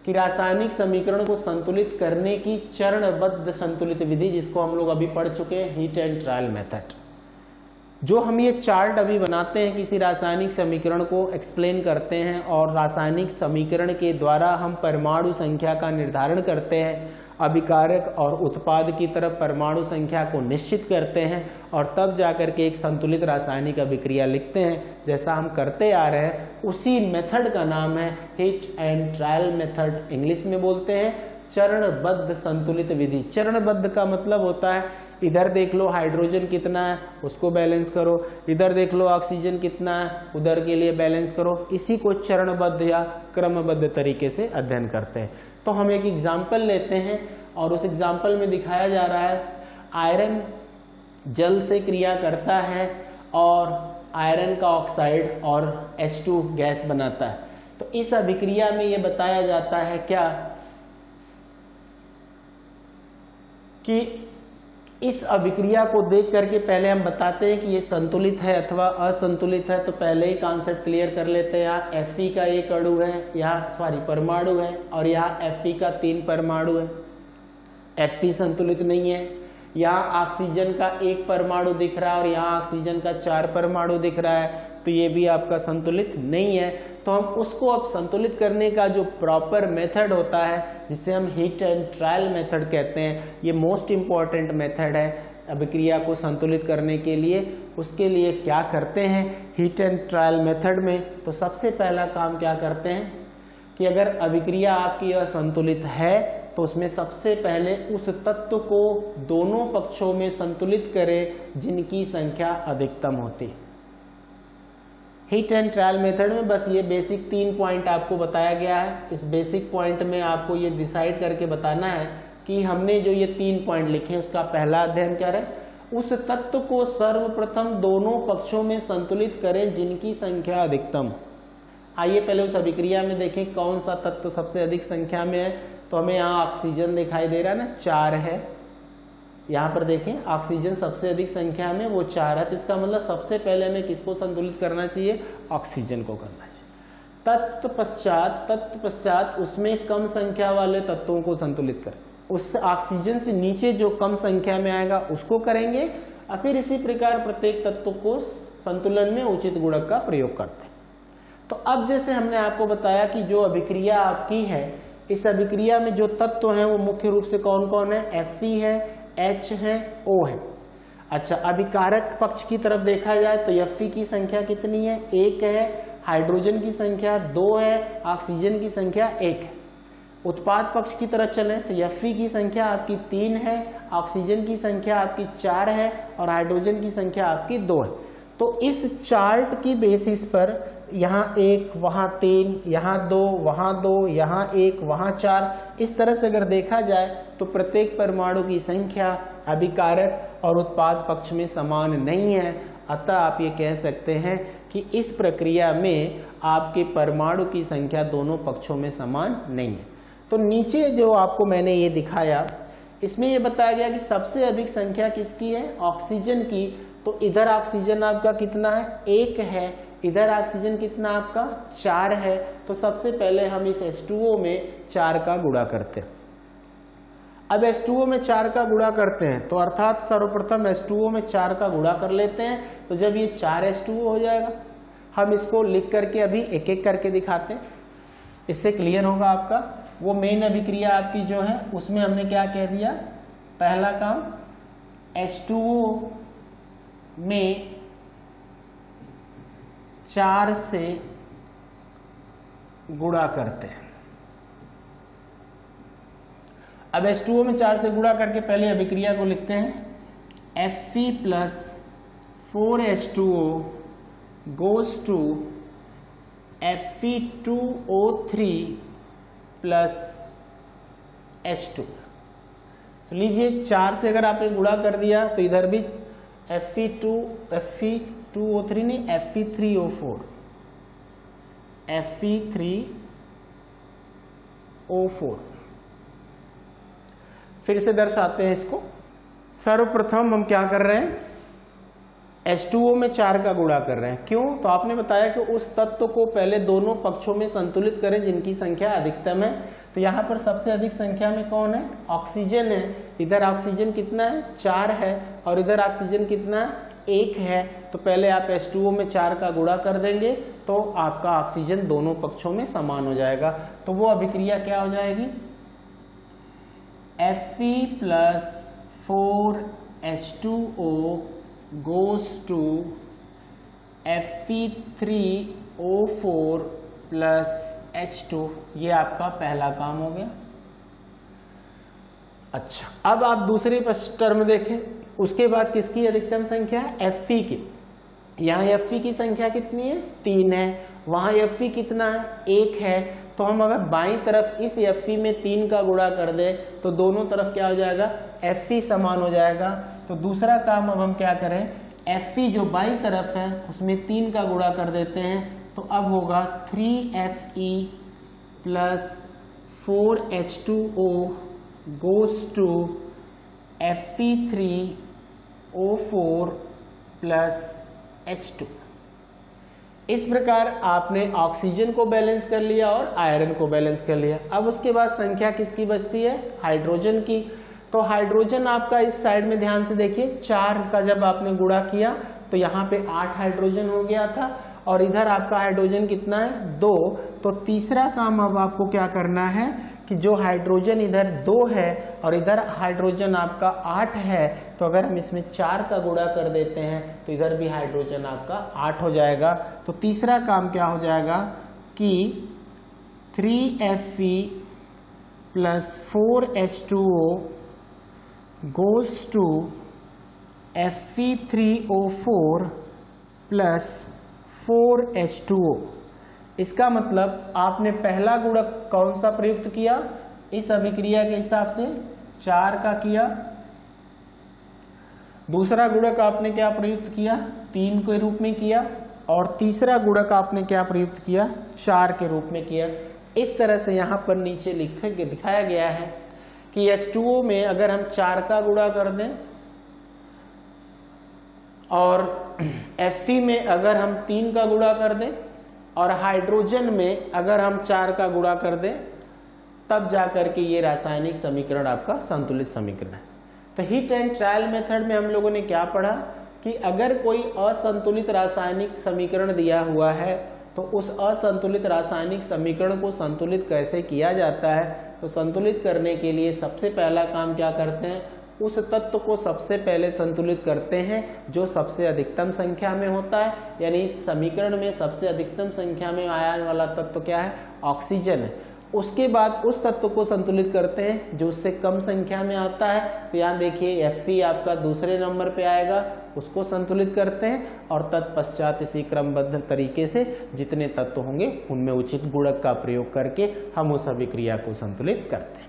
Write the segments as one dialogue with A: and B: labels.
A: कि रासायनिक समीकरण को संतुलित करने की चरणबद्ध संतुलित विधि, जिसको हम लोग अभी पढ़ चुके हैं, हीट एंड ट्रायल मेथड। जो हम ये चार्ट अभी बनाते हैं, किसी रासायनिक समीकरण को एक्सप्लेन करते हैं और रासायनिक समीकरण के द्वारा हम परमाणु संख्या का निर्धारण करते हैं, अभिकारक और उत्पाद की तरफ परमाणु संख्या को निश्चित करते हैं और तब जाकर के एक संतुलित रासायनिक अभिक्रिया लिखते हैं, जैसा हम करते आ रहे हैं, उसी मेथड का नाम है heat and trial method. English में बोलते हैं चरणबद्ध संतुलित विधि। चरणबद्ध का मतलब होता है इधर देख लो हाइड्रोजन कितना है, उसको बैलेंस करो, इधर देख लो ऑक्सीजन कितना है, उधर के लिए बैलेंस करो। इसी को चरणबद्ध या क्रमबद्ध तरीके से अध्ययन करते हैं। तो हम एक एग्जाम्पल लेते हैं और उस एग्जाम्पल में दिखाया जा रहा है आयरन जल से क्रिया करता है और आयरन का ऑक्साइड और H2 गैस बनाता है। तो इस अभिक्रिया में ये बताया जाता है क्या कि इस अभिक्रिया को देख करके पहले हम बताते हैं कि ये संतुलित है अथवा असंतुलित है। तो पहले ही कॉन्सेप्ट क्लियर कर लेते हैं। यहाँ Fe का एक अणु है, यहाँ परमाणु है, और यहाँ Fe का 3 परमाणु है। Fe संतुलित नहीं है। यहाँ ऑक्सीजन का 1 परमाणु दिख रहा है और यहाँ ऑक्सीजन का 4 परमाणु दिख रहा है, तो ये भी आपका संतुलित नहीं है। तो हम उसको अब संतुलित करने का जो प्रॉपर मेथड होता है, जिसे हम हीट एंड ट्रायल मेथड कहते हैं, ये मोस्ट इम्पॉर्टेंट मेथड है अभिक्रिया को संतुलित करने के लिए। उसके लिए क्या करते हैं हीट एंड ट्रायल मेथड में, तो सबसे पहला काम क्या करते हैं कि अगर अभिक्रिया आपकी असंतुलित है तो उसमें सबसे पहले उस तत्व को दोनों पक्षों में संतुलित करें जिनकी संख्या अधिकतम होती है। हीट एंड ट्रायल मेथड में बस ये बेसिक 3 पॉइंट आपको बताया गया है। इस बेसिक पॉइंट में आपको ये डिसाइड करके बताना है कि हमने जो ये 3 पॉइंट लिखे उसका पहला अध्ययन क्या है, उस तत्व को सर्वप्रथम दोनों पक्षों में संतुलित करें जिनकी संख्या अधिकतम। आइए पहले उस अभिक्रिया में देखें कौन सा तत्व सबसे अधिक संख्या में है। तो हमें यहाँ ऑक्सीजन दिखाई दे रहा है ना, 4 है। यहाँ पर देखें ऑक्सीजन सबसे अधिक संख्या में, वो 4 है। तो इसका मतलब सबसे पहले हमें किसको संतुलित करना चाहिए, ऑक्सीजन को करना चाहिए। तत्पश्चात उसमें कम संख्या वाले तत्वों को संतुलित करें। उस ऑक्सीजन से नीचे जो कम संख्या में आएगा उसको करेंगे, और फिर इसी प्रकार प्रत्येक तत्व को संतुलन में उचित गुणक का प्रयोग करते हैं। तो अब जैसे हमने आपको बताया कि जो अभिक्रिया आपकी है, इस अभिक्रिया में जो तत्व हैं वो मुख्य रूप से कौन कौन है, Fe है, H है, O है। अच्छा, अभिकारक पक्ष की तरफ देखा जाए तो Fe की संख्या कितनी है, 1 है। हाइड्रोजन की संख्या 2 है, ऑक्सीजन की संख्या 1 है। उत्पाद पक्ष की तरफ चलें तो Fe की संख्या आपकी 3 है, ऑक्सीजन की संख्या आपकी 4 है और हाइड्रोजन की संख्या आपकी 2 है। तो इस चार्ट की बेसिस पर यहाँ 1, वहाँ 3, यहाँ 2, वहाँ 2, यहाँ 1, वहाँ 4, इस तरह से अगर देखा जाए तो प्रत्येक परमाणु की संख्या अभिकारक और उत्पाद पक्ष में समान नहीं है। अतः आप ये कह सकते हैं कि इस प्रक्रिया में आपके परमाणु की संख्या दोनों पक्षों में समान नहीं है। तो नीचे जो आपको मैंने ये दिखाया, इसमें ये बताया गया कि सबसे अधिक संख्या किसकी है, ऑक्सीजन की। तो इधर ऑक्सीजन आपका कितना है, 1 है। इधर ऑक्सीजन कितना आपका, 4 है। तो सबसे पहले हम इस H2O में 4 का गुणा करते हैं। अब H2O में 4 का गुणा करते हैं तो अर्थात सर्वप्रथम H2O में 4 का गुणा कर लेते हैं। तो जब ये 4 H2O हो जाएगा, हम इसको लिख करके अभी एक एक करके दिखाते हैं, इससे क्लियर होगा आपका। वो मेन अभिक्रिया आपकी जो है उसमें हमने क्या कह दिया, पहला काम H2O में 4 से गुणा करते हैं। अब H2O में 4 से गुणा करके पहले अभिक्रिया को लिखते हैं। Fe plus 4H2O goes to Fe2O3 plus H2। तो लीजिए 4 से अगर आपने गुणा कर दिया तो इधर भी Fe2O3 नहीं, Fe3O4, Fe3O4। फिर से दर्शाते हैं इसको। सर्वप्रथम हम क्या कर रहे हैं, H2O में 4 का गुणा कर रहे हैं। क्यों? तो आपने बताया कि उस तत्व को पहले दोनों पक्षों में संतुलित करें जिनकी संख्या अधिकतम है। तो यहाँ पर सबसे अधिक संख्या में कौन है? ऑक्सीजन है। इधर ऑक्सीजन कितना है? 4 है, और इधर ऑक्सीजन कितना? 1 है। तो पहले आप H2O में 4 का गुणा कर देंगे तो आपका ऑक्सीजन दोनों पक्षों में समान हो जाएगा। तो वो अभिक्रिया क्या हो जाएगी? Fe+4H2O goes to Fe3O4 plus H2। ये आपका पहला काम हो गया। अच्छा, अब आप दूसरे टर्म देखें। उसके बाद किसकी अधिकतम संख्या है? Fe की। यहाँ Fe की संख्या कितनी है? 3 है। वहां Fe कितना है? 1 है। तो हम अगर बाईं तरफ इस Fe में 3 का गुणा कर दें तो दोनों तरफ क्या हो जाएगा? Fe समान हो जाएगा। तो दूसरा काम अब हम क्या करें? Fe जो बाईं तरफ है उसमें 3 का गुणा कर देते हैं। तो अब होगा 3Fe plus 4H2O goes to Fe3O4 plus H2। इस प्रकार आपने ऑक्सीजन को बैलेंस कर लिया और आयरन को बैलेंस कर लिया। अब उसके बाद संख्या किसकी बचती है? हाइड्रोजन की। तो हाइड्रोजन आपका इस साइड में ध्यान से देखिए, 4 का जब आपने गुणा किया तो यहाँ पे 8 हाइड्रोजन हो गया था, और इधर आपका हाइड्रोजन कितना है? 2। तो तीसरा काम अब आपको क्या करना है कि जो हाइड्रोजन इधर 2 है और इधर हाइड्रोजन आपका 8 है, तो अगर हम इसमें 4 का गुणा कर देते हैं तो इधर भी हाइड्रोजन आपका 8 हो जाएगा। तो तीसरा काम क्या हो जाएगा कि 3Fe plus 4H2O goes to Fe3O4 plus 4H2O। इसका मतलब आपने पहला गुणक कौन सा प्रयुक्त किया? इस अभिक्रिया के हिसाब से 4 का किया। दूसरा गुणक आपने क्या प्रयुक्त किया? 3 के रूप में किया। और तीसरा गुणक आपने क्या प्रयुक्त किया? 4 के रूप में किया। इस तरह से यहाँ पर नीचे दिखाया गया है कि H2O में अगर हम 4 का गुणा कर दें और Fe में अगर हम 3 का गुणा कर दें और हाइड्रोजन में अगर हम 4 का गुणा कर दें, तब जाकर के ये रासायनिक समीकरण आपका संतुलित समीकरण है। तो हीट एंड ट्रायल मेथड में हम लोगों ने क्या पढ़ा कि अगर कोई असंतुलित रासायनिक समीकरण दिया हुआ है तो उस असंतुलित रासायनिक समीकरण को संतुलित कैसे किया जाता है। तो संतुलित करने के लिए सबसे पहला काम क्या करते हैं? उस तत्व को सबसे पहले संतुलित करते हैं जो सबसे अधिकतम संख्या में होता है। यानी इस समीकरण में सबसे अधिकतम संख्या में आने वाला तत्व क्या है? ऑक्सीजन है। उसके बाद उस तत्व को संतुलित करते हैं जो उससे कम संख्या में आता है। तो यहाँ देखिए Fe आपका दूसरे नंबर पे आएगा, उसको संतुलित करते हैं, और तत्पश्चात इसी क्रमबद्ध तरीके से जितने तत्व होंगे उनमें उचित गुणक का प्रयोग करके हम उस अभिक्रिया को संतुलित करते हैं।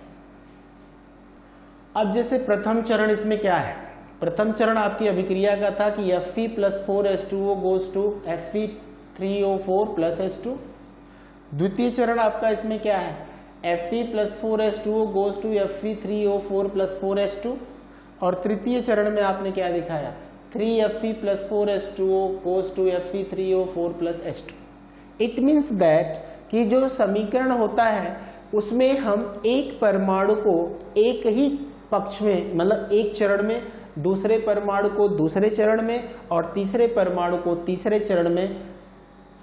A: अब जैसे प्रथम चरण इसमें क्या है? प्रथम चरण आपकी अभिक्रिया का था कि Fe plus 4H2O goes to Fe3O4 plus H2। द्वितीय चरण आपका इसमें क्या है? Fe plus 4H2O goes to Fe3O4 plus 4H2। और तृतीय चरण में आपने क्या दिखाया? 3Fe plus 4H2O goes to Fe3O4 plus H2। It means that कि जो समीकरण होता है उसमें हम एक परमाणु को एक ही पक्ष में, मतलब एक चरण में, दूसरे परमाणु को दूसरे चरण में और तीसरे परमाणु को तीसरे चरण में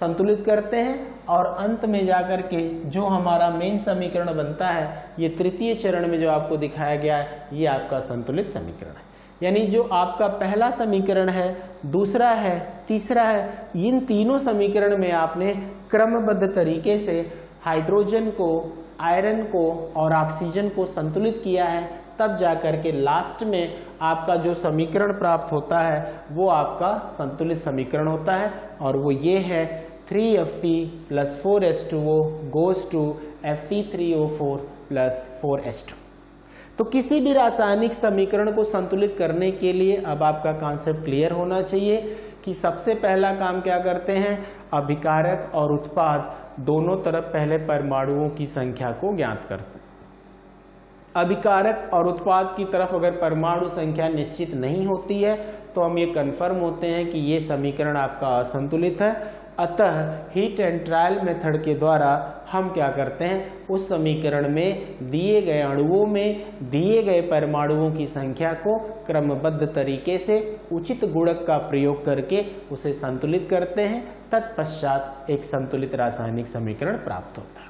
A: संतुलित करते हैं, और अंत में जाकर के जो हमारा मेन समीकरण बनता है ये तृतीय चरण में जो आपको दिखाया गया है ये आपका संतुलित समीकरण है। यानी जो आपका पहला समीकरण है, दूसरा है, तीसरा है, इन तीनों समीकरण में आपने क्रमबद्ध तरीके से हाइड्रोजन को, आयरन को और ऑक्सीजन को संतुलित किया है। तब जाकर के लास्ट में आपका जो समीकरण प्राप्त होता है वो आपका संतुलित समीकरण होता है, और वो ये है 3Fe plus 4H2O goes to Fe3O4 plus 4H2। तो किसी भी रासायनिक समीकरण को संतुलित करने के लिए अब आपका कॉन्सेप्ट क्लियर होना चाहिए कि सबसे पहला काम क्या करते हैं? अभिकारक और उत्पाद दोनों तरफ पहले परमाणुओं की संख्या को ज्ञात करते हैं। अभिकारक और उत्पाद की तरफ अगर परमाणु संख्या निश्चित नहीं होती है तो हम ये कन्फर्म होते हैं कि ये समीकरण आपका असंतुलित है। अतः हीट एंड ट्रायल मेथड के द्वारा हम क्या करते हैं, उस समीकरण में दिए गए अणुओं में दिए गए परमाणुओं की संख्या को क्रमबद्ध तरीके से उचित गुणक का प्रयोग करके उसे संतुलित करते हैं। तत्पश्चात एक संतुलित रासायनिक समीकरण प्राप्त होता है।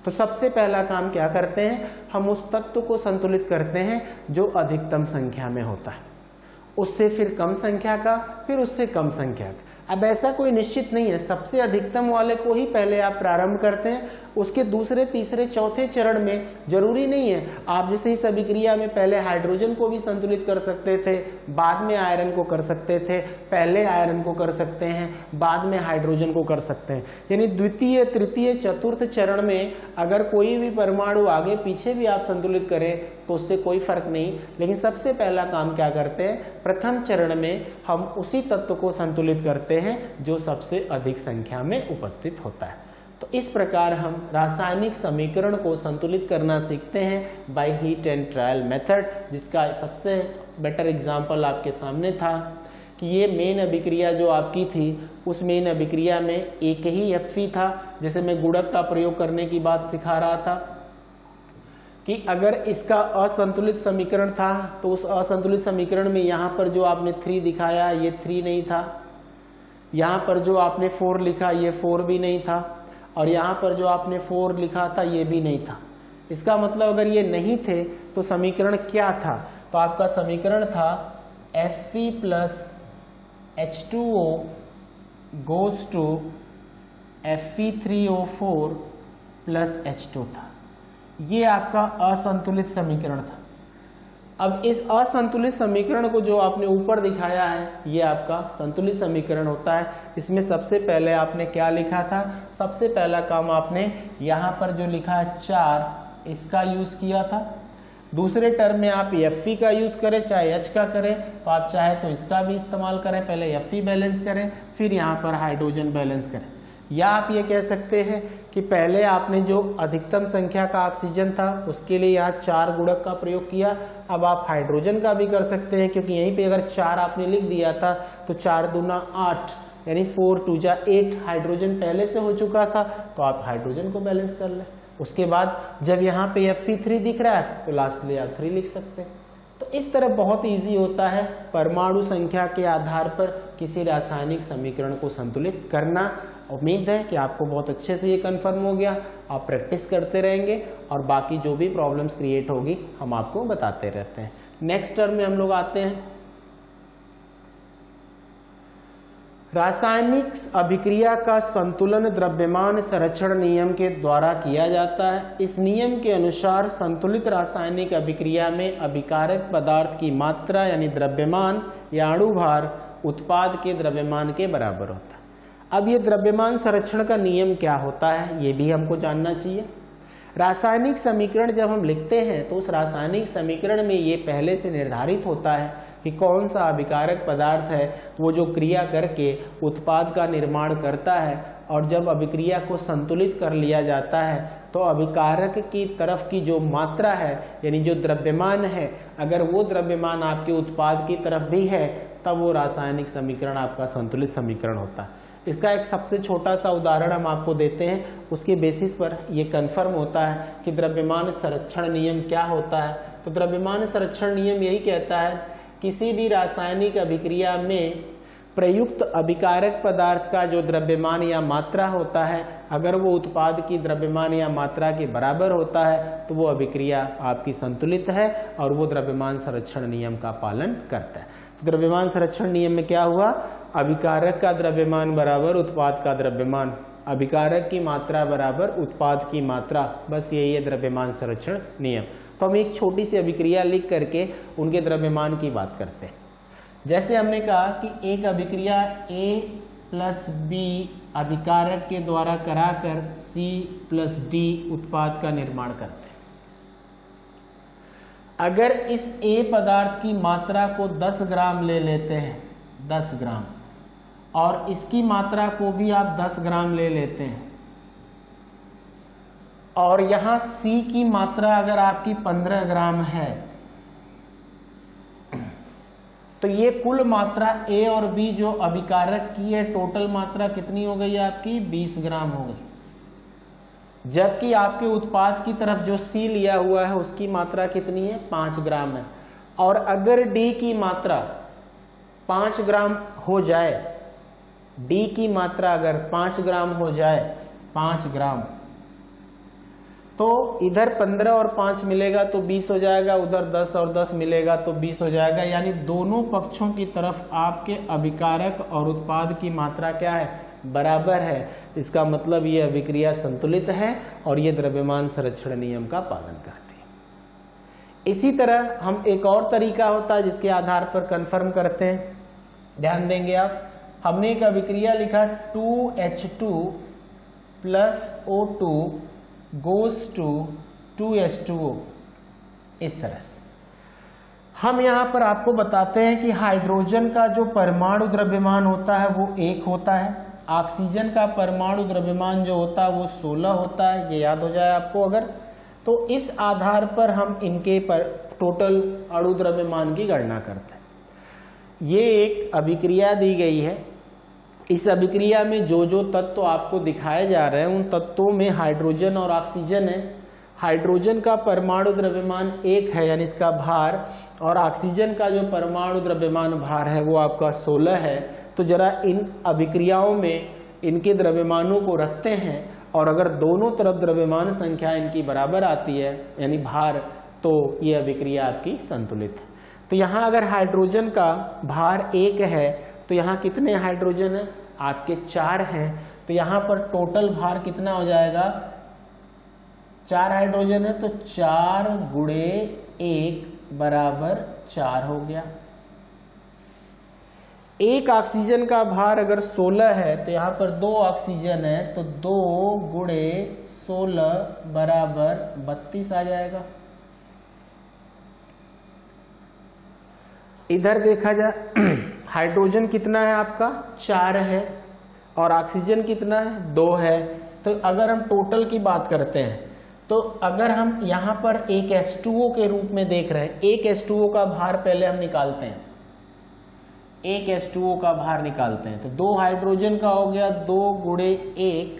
A: तो सबसे पहला काम क्या करते हैं, हम उस तत्व को संतुलित करते हैं जो अधिकतम संख्या में होता है, उससे फिर कम संख्या का, फिर उससे कम संख्या का। अब ऐसा कोई निश्चित नहीं है, सबसे अधिकतम वाले को ही पहले आप प्रारंभ करते हैं, उसके दूसरे तीसरे चौथे चरण में जरूरी नहीं है। आप जैसे इस अभिक्रिया में पहले हाइड्रोजन को भी संतुलित कर सकते थे, बाद में आयरन को कर सकते थे, पहले आयरन को कर सकते हैं, बाद में हाइड्रोजन को कर सकते हैं। यानी द्वितीय तृतीय चतुर्थ चरण में अगर कोई भी परमाणु आगे पीछे भी आप संतुलित करें तो उससे कोई फर्क नहीं। लेकिन सबसे पहला काम क्या करते हैं, प्रथम चरण में हम उसी तत्व को संतुलित करते हैं जो सबसे अधिक संख्या में उपस्थित होता है। तो इस प्रकार हम रासायनिक समीकरण को संतुलित करना सीखते हैं by heat and trial method, जिसका सबसे बेटर एग्जांपल आपके सामने था कि ये मेन अभिक्रिया जो आपकी थी, उस मेन अभिक्रिया में एक ही Fe था। जैसे मैं गुणक का प्रयोग करने की बात सिखा रहा था कि अगर इसका असंतुलित समीकरण था तो उस असंतुलित समीकरण में यहाँ पर जो आपने 3 दिखाया ये 3 नहीं था, यहाँ पर जो आपने 4 लिखा ये 4 भी नहीं था, और यहाँ पर जो आपने 4 लिखा था ये भी नहीं था। इसका मतलब अगर ये नहीं थे तो समीकरण क्या था, तो आपका समीकरण था Fe plus H2O goes to Fe3O4 plus H2 था। ये आपका असंतुलित समीकरण था। अब इस असंतुलित समीकरण को जो आपने ऊपर दिखाया है ये आपका संतुलित समीकरण होता है। इसमें सबसे पहले आपने क्या लिखा था, सबसे पहला काम आपने यहाँ पर जो लिखा है 4 इसका यूज किया था। दूसरे टर्म में आप Fe का यूज करें चाहे H का करें, तो आप चाहे तो इसका भी इस्तेमाल करें, पहले Fe बैलेंस करें फिर यहाँ पर हाइड्रोजन बैलेंस करें। या आप ये कह सकते हैं कि पहले आपने जो अधिकतम संख्या का ऑक्सीजन था उसके लिए यहाँ 4 गुणक का प्रयोग किया। अब आप हाइड्रोजन का भी कर सकते हैं, क्योंकि यहीं पे अगर 4 आपने लिख दिया था तो 4 दूना 8 यानी 4 2 जा 8 हाइड्रोजन पहले से हो चुका था, तो आप हाइड्रोजन को बैलेंस कर लें। उसके बाद जब यहाँ पे Fe3 दिख रहा है तो लास्ट में आप 3 लिख सकते हैं। तो इस तरह बहुत इजी होता है परमाणु संख्या के आधार पर किसी रासायनिक समीकरण को संतुलित करना। उम्मीद है कि आपको बहुत अच्छे से ये कंफर्म हो गया। आप प्रैक्टिस करते रहेंगे और बाकी जो भी प्रॉब्लम्स क्रिएट होगी हम आपको बताते रहते हैं। नेक्स्ट टर्म में हम लोग आते हैं रासायनिक अभिक्रिया का संतुलन द्रव्यमान संरक्षण नियम के द्वारा किया जाता है। इस नियम के अनुसार संतुलित रासायनिक अभिक्रिया में अभिकारक पदार्थ की मात्रा यानी द्रव्यमान या अणुभार उत्पाद के द्रव्यमान के बराबर होता है। अब ये द्रव्यमान संरक्षण का नियम क्या होता है ये भी हमको जानना चाहिए। रासायनिक समीकरण जब हम लिखते हैं तो उस रासायनिक समीकरण में ये पहले से निर्धारित होता है कि कौन सा अभिकारक पदार्थ है वो जो क्रिया करके उत्पाद का निर्माण करता है, और जब अभिक्रिया को संतुलित कर लिया जाता है तो अभिकारक की तरफ की जो मात्रा है यानी जो द्रव्यमान है, अगर वो द्रव्यमान आपके उत्पाद की तरफ भी है तब वो रासायनिक समीकरण आपका संतुलित समीकरण होता है। इसका एक सबसे छोटा सा उदाहरण हम आपको देते हैं, उसके बेसिस पर ये कंफर्म होता है कि द्रव्यमान संरक्षण नियम क्या होता है। तो द्रव्यमान संरक्षण नियम यही कहता है किसी भी रासायनिक अभिक्रिया में प्रयुक्त अभिकारक पदार्थ का जो द्रव्यमान या मात्रा होता है, अगर वो उत्पाद की द्रव्यमान या मात्रा के बराबर होता है तो वो अभिक्रिया आपकी संतुलित है और वो द्रव्यमान संरक्षण नियम का पालन करता है। द्रव्यमान संरक्षण नियम में क्या हुआ, अभिकारक का द्रव्यमान बराबर उत्पाद का द्रव्यमान, अभिकारक की मात्रा बराबर उत्पाद की मात्रा, बस यही है द्रव्यमान संरक्षण नियम। तो हम एक छोटी सी अभिक्रिया लिख करके उनके द्रव्यमान की बात करते हैं। जैसे हमने कहा कि एक अभिक्रिया A प्लस B अभिकारक के द्वारा कराकर C प्लस D उत्पाद का निर्माण करते हैं। अगर इस A पदार्थ की मात्रा को 10 ग्राम ले लेते हैं, 10 ग्राम, और इसकी मात्रा को भी आप 10 ग्राम ले लेते हैं, और यहां C की मात्रा अगर आपकी 15 ग्राम है तो ये कुल मात्रा A और B जो अभिकारक की है टोटल मात्रा कितनी हो गई आपकी 20 ग्राम हो गई। जबकि आपके उत्पाद की तरफ जो C लिया हुआ है उसकी मात्रा कितनी है 5 ग्राम है। और अगर D की मात्रा 5 ग्राम हो जाए, D की मात्रा अगर 5 ग्राम हो जाए 5 ग्राम, तो इधर 15 और 5 मिलेगा तो 20 हो जाएगा, उधर 10 और 10 मिलेगा तो 20 हो जाएगा। यानी दोनों पक्षों की तरफ आपके अभिकारक और उत्पाद की मात्रा क्या है बराबर है। इसका मतलब ये अभिक्रिया संतुलित है और ये द्रव्यमान संरक्षण नियम का पालन करती है। इसी तरह हम एक और तरीका होता है जिसके आधार पर कंफर्म करते हैं, ध्यान देंगे आप। हमने एक अभिक्रिया लिखा 2H2 plus O2 goes to 2H2O, इस तरह से। हम यहां पर आपको बताते हैं कि हाइड्रोजन का जो परमाणु द्रव्यमान होता है वो 1 होता है, ऑक्सीजन का परमाणु द्रव्यमान जो होता है वो 16 होता है, ये याद हो जाए आपको अगर। तो इस आधार पर हम इनके पर टोटल अणु द्रव्यमान की गणना करते हैं। ये एक अभिक्रिया दी गई है, इस अभिक्रिया में जो जो तत्व आपको दिखाए जा रहे हैं उन तत्वों में हाइड्रोजन और ऑक्सीजन है। हाइड्रोजन का परमाणु द्रव्यमान 1 है यानी इसका भार, और ऑक्सीजन का जो परमाणु द्रव्यमान भार है वो आपका 16 है। तो जरा इन अभिक्रियाओं में इनके द्रव्यमानों को रखते हैं और अगर दोनों तरफ द्रव्यमान संख्या इनकी बराबर आती है यानी भार, तो ये अभिक्रिया आपकी संतुलित है। तो यहाँ अगर हाइड्रोजन का भार 1 है तो यहाँ कितने हाइड्रोजन है आपके 4 हैं, तो यहाँ पर टोटल भार कितना हो जाएगा 4 हाइड्रोजन है तो 4 गुणे 1 बराबर 4 हो गया। एक ऑक्सीजन का भार अगर 16 है तो यहाँ पर 2 ऑक्सीजन है तो 2 गुणे 16 बराबर 32 आ जाएगा। इधर देखा जाए हाइड्रोजन कितना है आपका 4 है और ऑक्सीजन कितना है 2 है। तो अगर हम टोटल की बात करते हैं तो अगर हम यहाँ पर एक H2O के रूप में देख रहे हैं, एक H2O का भार पहले हम निकालते हैं, एक H2O का भार निकालते हैं तो 2 हाइड्रोजन का हो गया 2 गुणे 1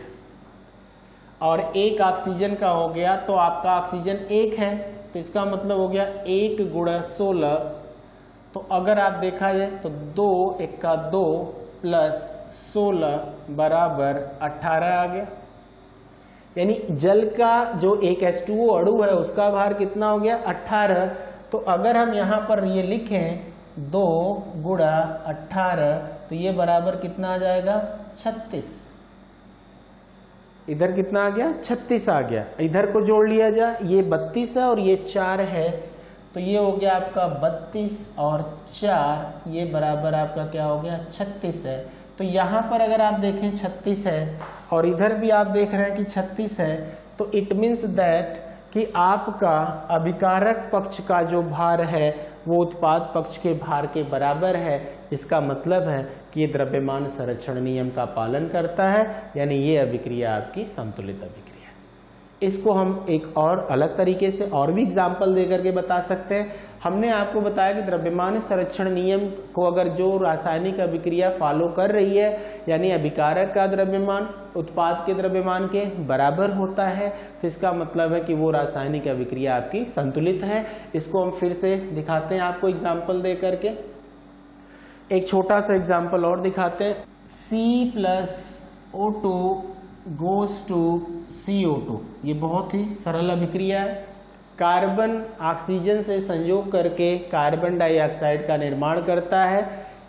A: और 1 ऑक्सीजन का हो गया, तो आपका ऑक्सीजन 1 है तो इसका मतलब हो गया 1 गुणा 16। तो अगर आप देखा जाए तो 2 1 2 प्लस 16 बराबर 18 आ गया। यानी जल का जो एक H2O अणु है उसका भार कितना हो गया 18। तो अगर हम यहाँ पर ये लिखें 2 गुणा 18 तो ये बराबर कितना आ जाएगा 36। इधर कितना आ गया 36 आ गया। इधर को जोड़ लिया जाए, ये 32 है और ये 4 है तो ये हो गया आपका 32 और 4 ये बराबर आपका क्या हो गया 36 है। तो यहाँ पर अगर आप देखें 36 है और इधर भी आप देख रहे हैं कि 36 है, तो इट मीन्स दैट कि आपका अभिकारक पक्ष का जो भार है वो उत्पाद पक्ष के भार के बराबर है। इसका मतलब है कि ये द्रव्यमान संरक्षण नियम का पालन करता है, यानी ये अभिक्रिया आपकी संतुलित अभिक्रिया। इसको हम एक और अलग तरीके से और भी एग्जाम्पल दे करके बता सकते हैं। हमने आपको बताया कि द्रव्यमान संरक्षण नियम को अगर जो रासायनिक अभिक्रिया फॉलो कर रही है यानी अभिकारक का द्रव्यमान उत्पाद के द्रव्यमान के बराबर होता है, तो इसका मतलब है कि वो रासायनिक अभिक्रिया आपकी संतुलित है। इसको हम फिर से दिखाते हैं आपको एग्जाम्पल दे करके। एक छोटा सा एग्जाम्पल और दिखाते हैं। C+O2 goes to CO2, ये बहुत ही सरल अभिक्रिया है। कार्बन ऑक्सीजन से संयोग करके कार्बन डाइऑक्साइड का निर्माण करता है।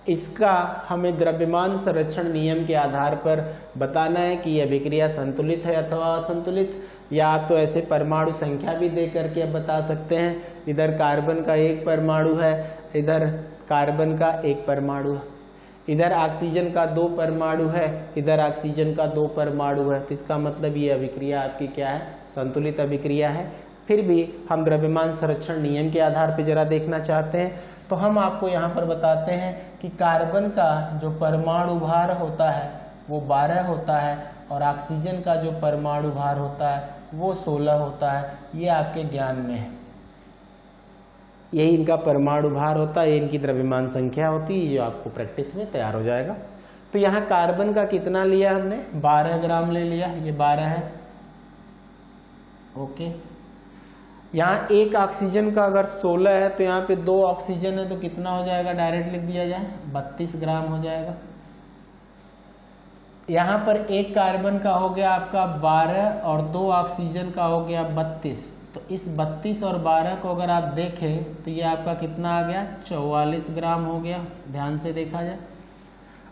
A: इसका हमें द्रव्यमान संरक्षण नियम के आधार पर बताना है कि यह अभिक्रिया संतुलित है अथवा असंतुलित, या आप तो ऐसे परमाणु संख्या भी दे करके अब बता सकते हैं। इधर कार्बन का 1 परमाणु है, इधर कार्बन का 1 परमाणु है, इधर ऑक्सीजन का 2 परमाणु है, इधर ऑक्सीजन का 2 परमाणु है। तो इसका मतलब ये अभिक्रिया आपकी क्या है संतुलित अभिक्रिया है। फिर भी हम द्रव्यमान संरक्षण नियम के आधार पर जरा देखना चाहते हैं, तो हम आपको यहाँ पर बताते हैं कि कार्बन का जो परमाणु भार होता है वो 12 होता है और ऑक्सीजन का जो परमाणु भार होता है वो 16 होता है। ये आपके ज्ञान में है, यही इनका परमाणु भार होता है, ये इनकी द्रव्यमान संख्या होती है, ये आपको प्रैक्टिस में तैयार हो जाएगा। तो यहाँ कार्बन का कितना लिया हमने, 12 ग्राम ले लिया, ये 12 है, ओके। यहाँ एक ऑक्सीजन का अगर 16 है तो यहाँ पे 2 ऑक्सीजन है तो कितना हो जाएगा, डायरेक्ट लिख दिया जाए 32 ग्राम हो जाएगा। यहाँ पर एक कार्बन का हो गया आपका 12 और 2 ऑक्सीजन का हो गया 32, तो इस 32 और 12 को अगर आप देखें तो ये आपका कितना आ गया, 44 ग्राम हो गया, ध्यान से देखा जाए।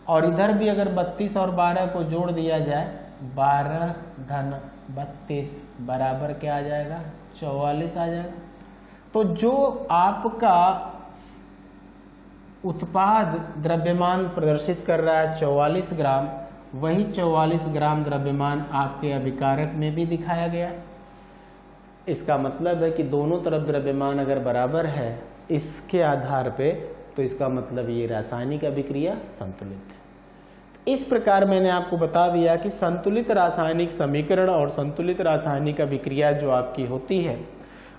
A: और इधर भी अगर 32 और 12 को जोड़ दिया जाए, 12 धन 32 बराबर क्या आ जाएगा, 44 आ जाएगा। तो जो आपका उत्पाद द्रव्यमान प्रदर्शित कर रहा है 44 ग्राम, वही 44 ग्राम द्रव्यमान आपके अभिकारक में भी दिखाया गया है। इसका मतलब है कि दोनों तरफ द्रव्यमान अगर बराबर है इसके आधार पे, तो इसका मतलब ये रासायनिक अभिक्रिया संतुलित है। इस प्रकार मैंने आपको बता दिया कि संतुलित रासायनिक समीकरण और संतुलित रासायनिक अभिक्रिया जो आपकी होती है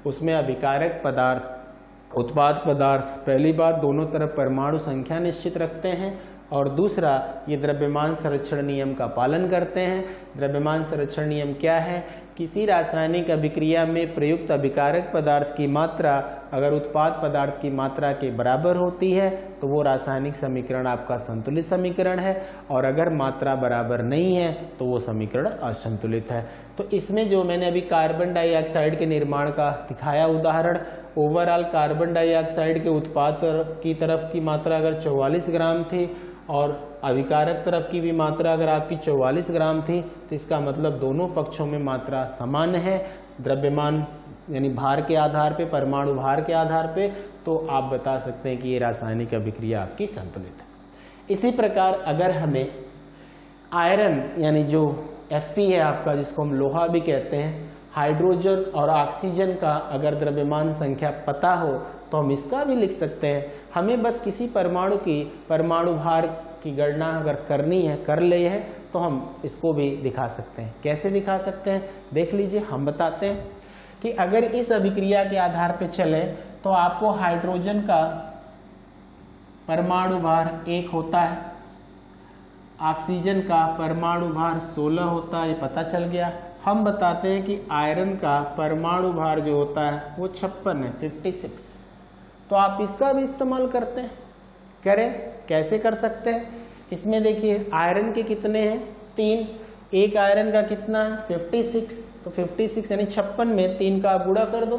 A: उसमें अभिकारक पदार्थ, उत्पाद पदार्थ, पहली बात दोनों तरफ परमाणु संख्या निश्चित रखते हैं और दूसरा ये द्रव्यमान संरक्षण नियम का पालन करते हैं। द्रव्यमान संरक्षण नियम क्या है, किसी रासायनिक अभिक्रिया में प्रयुक्त अभिकारक पदार्थ की मात्रा अगर उत्पाद पदार्थ की मात्रा के बराबर होती है तो वो रासायनिक समीकरण आपका संतुलित समीकरण है, और अगर मात्रा बराबर नहीं है तो वो समीकरण असंतुलित है। तो इसमें जो मैंने अभी कार्बन डाइऑक्साइड के निर्माण का दिखाया उदाहरण, ओवरऑल कार्बन डाइऑक्साइड के उत्पाद की तरफ की मात्रा अगर 44 ग्राम थी और अभिकारक तरफ की भी मात्रा अगर आपकी 44 ग्राम थी, तो इसका मतलब दोनों पक्षों में मात्रा समान है द्रव्यमान यानी भार के आधार पे, परमाणु भार के आधार पे, तो आप बता सकते हैं कि ये रासायनिक अभिक्रिया आपकी संतुलित है। इसी प्रकार अगर हमें आयरन यानी जो Fe है आपका, जिसको हम लोहा भी कहते हैं, हाइड्रोजन और ऑक्सीजन का अगर द्रव्यमान संख्या पता हो तो हम इसका भी लिख सकते हैं। हमें बस किसी परमाणु की परमाणु भार की गणना अगर करनी है, कर ले है, तो हम इसको भी दिखा सकते हैं। कैसे दिखा सकते हैं देख लीजिए, हम बताते हैं कि अगर इस अभिक्रिया के आधार पे चले तो आपको हाइड्रोजन का परमाणु भार 1 होता है, ऑक्सीजन का परमाणु भार 16 होता है, ये पता चल गया। हम बताते हैं कि आयरन का परमाणु भार जो होता है वो 56 है, 56। तो आप इसका भी इस्तेमाल करते हैं, करें, कैसे कर सकते हैं। इसमें देखिए आयरन के कितने हैं, 3, एक आयरन का कितना है 56, तो 56 यानी 56 में 3 का गुणा कर दो।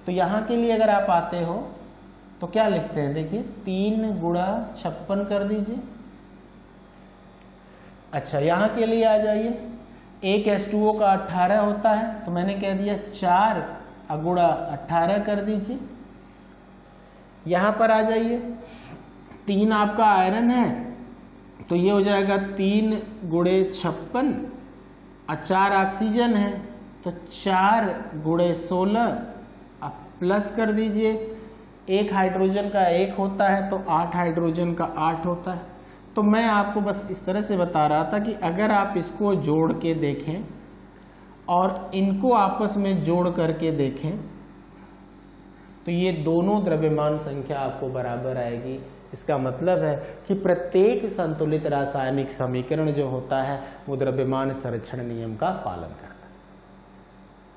A: तो यहाँ के लिए अगर आप आते हो तो क्या लिखते हैं, देखिए 3 गुणा 56 कर दीजिए। अच्छा यहाँ के लिए आ जाइए, एक H2O का 18 होता है, तो मैंने कह दिया 4 गुणा 18 कर दीजिए। यहां पर आ जाइए, 3 आपका आयरन है तो ये हो जाएगा 3 गुणे 56, और 4 ऑक्सीजन है तो 4 गुणे 16, अब प्लस कर दीजिए। एक हाइड्रोजन का 1 होता है तो 8 हाइड्रोजन का 8 होता है। तो मैं आपको बस इस तरह से बता रहा था कि अगर आप इसको जोड़ के देखें और इनको आपस में जोड़ करके देखें तो ये दोनों द्रव्यमान संख्या आपको बराबर आएगी। इसका मतलब है कि प्रत्येक संतुलित रासायनिक समीकरण जो होता है वो द्रव्यमान संरक्षण नियम का पालन करता है।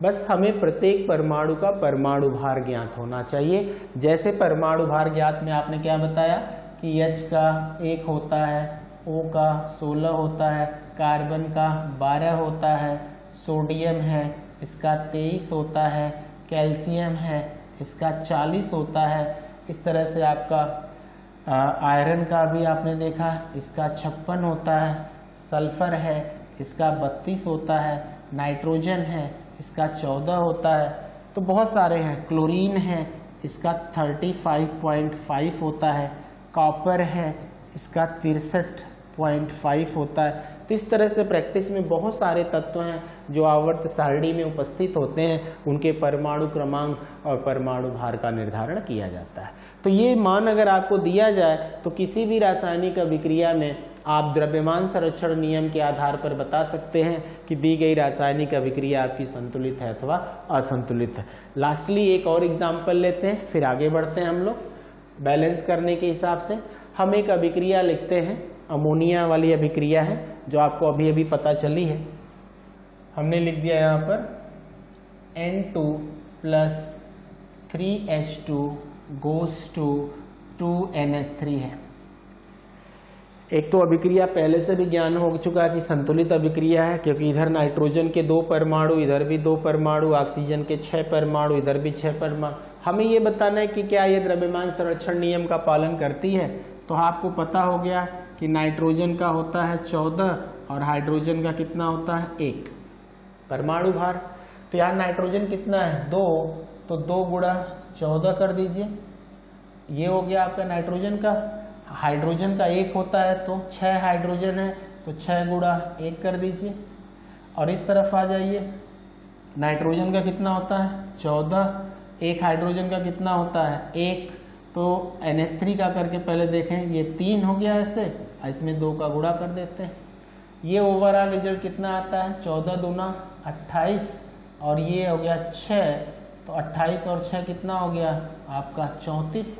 A: बस हमें प्रत्येक परमाणु का परमाणु भार ज्ञात होना चाहिए। जैसे परमाणु भार ज्ञात में आपने क्या बताया कि H का 1 होता है, O का 16 होता है, कार्बन का 12 होता है, सोडियम है इसका 23 होता है, कैल्शियम है इसका 40 होता है। इस तरह से आपका आयरन का भी आपने देखा इसका 56 होता है, सल्फर है इसका 32 होता है, नाइट्रोजन है इसका 14 होता है। तो बहुत सारे हैं, क्लोरीन है इसका 35.5 होता है, कॉपर है इसका 63 0.5 होता है। तो इस तरह से प्रैक्टिस में बहुत सारे तत्व हैं जो आवर्त सारणी में उपस्थित होते हैं, उनके परमाणु क्रमांक और परमाणु भार का निर्धारण किया जाता है। तो ये मान अगर आपको दिया जाए तो किसी भी रासायनिक अभिक्रिया में आप द्रव्यमान संरक्षण नियम के आधार पर बता सकते हैं कि दी गई रासायनिक अभिक्रिया आपकी संतुलित है अथवा असंतुलित है। लास्टली एक और एग्जाम्पल लेते हैं, फिर आगे बढ़ते हैं हम लोग बैलेंस करने के हिसाब से। हम एक अभिक्रिया लिखते हैं, अमोनिया वाली अभिक्रिया है जो आपको अभी अभी पता चली है। हमने लिख दिया यहाँ पर N2 + 3H2 goes to 2NH3 है। एक तो अभिक्रिया पहले से भी ज्ञान हो चुका है कि संतुलित अभिक्रिया है, क्योंकि इधर नाइट्रोजन के 2 परमाणु, इधर भी 2 परमाणु, ऑक्सीजन के 6 परमाणु, इधर भी 6 परमाणु। हमें ये बताना है कि क्या ये द्रव्यमान संरक्षण नियम का पालन करती है। तो आपको पता हो गया कि नाइट्रोजन का होता है 14 और हाइड्रोजन का कितना होता है 1 परमाणु भार। तो यार नाइट्रोजन कितना है 2, तो 2 गुणा 14 कर दीजिए, ये हो गया आपका नाइट्रोजन का। हाइड्रोजन का 1 होता है तो 6 हाइड्रोजन है तो 6 गुणा 1 कर दीजिए। और इस तरफ आ जाइए, नाइट्रोजन का कितना होता है 14, 1 हाइड्रोजन का कितना होता है 1, तो NH3 का करके पहले देखें, ये 3 हो गया ऐसे, इसमें 2 का गुणा कर देते हैं। ये ओवरऑल रिजल्ट कितना आता है 14 दूना 28 और ये हो गया 6, तो 28 और 6 कितना हो गया आपका 34।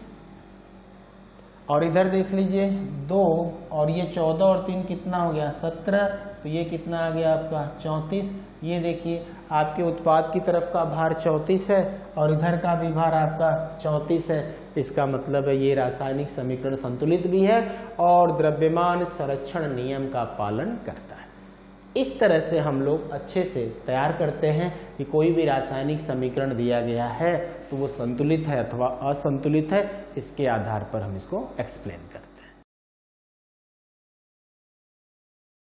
A: और इधर देख लीजिए 2 और ये 14 और 3 कितना हो गया 17, तो ये कितना आ गया आपका 34। ये देखिए आपके उत्पाद की तरफ का भार 34 है और इधर का भी भार आपका 34 है। इसका मतलब है ये रासायनिक समीकरण संतुलित भी है और द्रव्यमान संरक्षण नियम का पालन करता है। इस तरह से हम लोग अच्छे से तैयार करते हैं कि कोई भी रासायनिक समीकरण दिया गया है तो वो संतुलित है अथवा असंतुलित है, इसके आधार पर हम इसको एक्सप्लेन करते हैं।